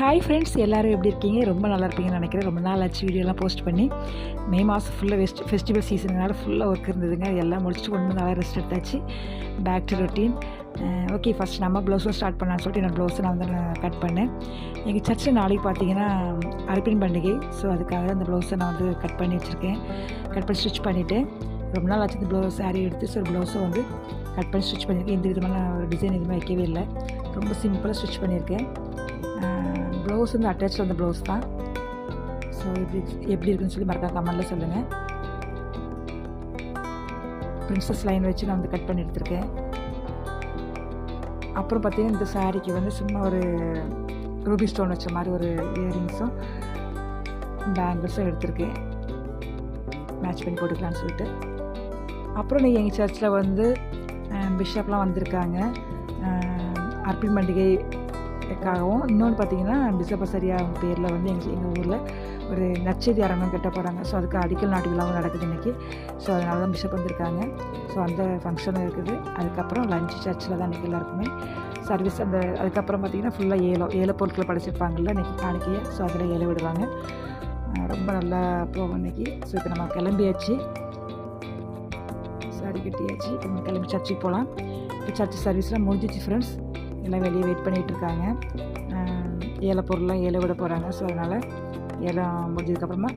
Hi friends, எல்லோரும் எப்படி இருக்கீங்க? ரொம்ப நல்லா இருப்பீங்கன்னு நினைக்கிறேன். ரொம்ப நாள் ஆச்சு வீடியோலாம் போஸ்ட் பண்ணி. மே மாதம் ஃபுல்லாக ஃபெஸ்டிவல் சீசனுனால ஃபுல்லாக ஒர்க் இருந்ததுங்க. எல்லாம் முடிச்சுட்டு ஒன்று நல்லா ரெஸ்ட் எடுத்தாச்சு. Back to routine. Okay, first நம்ம ப்ளவுஸும் ஸ்டார்ட் பண்ணலான்னு சொல்லிட்டு என்னோடய ப்ளவுஸை நான் கட் பண்ணேன். எங்கள் சர்ச்சில் நாளைக்கு பார்த்தீங்கன்னா அர்ப்பணி பண்டிகை. ஸோ அதுக்காக அந்த ப்ளவுஸை நான் கட் பண்ணி வச்சுருக்கேன். கட் பண்ணி ஸ்டிச் பண்ணிவிட்டு ரொம்ப நாள் ஆச்சு இந்த ப்ளவுஸ் சாரீ எடுத்து. ஸோ ப்ளவுஸை கட் பண்ணி ஸ்டிச் பண்ணியிருக்கேன். எந்த விதமான ஒரு டிசைன் எதுவுமே வைக்கவே இல்லை. ரொம்ப சிம்பிளாக ஸ்டிச் பண்ணியிருக்கேன். ப்ளவுஸ் அட்டாச்சில் வந்த ப்ளவுஸ் தான். ஸோ எப்படி இருக்குன்னு சொல்லி மறக்காம கமெண்ட்டில் சொல்லுங்கள். பிரின்சஸ் லைன் வச்சு நான் கட் பண்ணி எடுத்திருக்கேன். அப்புறம் பார்த்தீங்கன்னா இந்த சாரீக்கு சும்மா ஒரு ரூபி ஸ்டோன் வச்ச மாதிரி ஒரு இயரிங்ஸும் பேங்கிள்ஸும் எடுத்திருக்கேன். மேட்ச் பண்ணி போட்டுக்கலான்னு சொல்லிட்டு. அப்புறம் நீங்கள் எங்கள் சர்ச்சில் பிஷப்லாம் வந்திருக்காங்க அர்ப்பணி பண்டிகைக்காகவும். இன்னொன்று பார்த்தீங்கன்னா பிசபசரியா பேரில் எங்கள் ஊரில் ஒரு நற்செய்தி அரங்கம் கட்ட போகிறாங்க. ஸோ அதுக்கு அடிக்கல் நாட்டு விழாவும் நடக்குது இன்றைக்கி. ஸோ அதனால தான் பிஷப் வந்திருக்காங்க. ஸோ அந்த ஃபங்க்ஷனும் இருக்குது. அதுக்கப்புறம் லஞ்ச் சர்ச்சில் தான் இன்றைக்கி எல்லாருக்குமே சர்வீஸ். அதுக்கப்புறம் பார்த்திங்கன்னா ஃபுல்லாக ஏல பொருட்களை படைச்சிருப்பாங்கள்ல இன்றைக்கி காணிக்கையை. ஸோ அதில் ஏல விடுவாங்க. ரொம்ப நல்லா போகும் இன்றைக்கி. ஸோ இப்போ நம்ம கிளம்பியாச்சு, சாரி கட்டியாச்சு. இப்போ நம்ம கிளம்பி சர்ச்சுக்கு போகலாம். இப்போ சர்ச்சு சர்வீஸ்லாம் முடிஞ்சிச்சு ஃப்ரெண்ட்ஸ். எல்லாம் வெளியே வெயிட் பண்ணிகிட்டு இருக்காங்க. ஏல பொருள்லாம் ஏல விட போகிறாங்க. ஸோ அதனால் ஏலம் முடிஞ்சதுக்கப்புறமா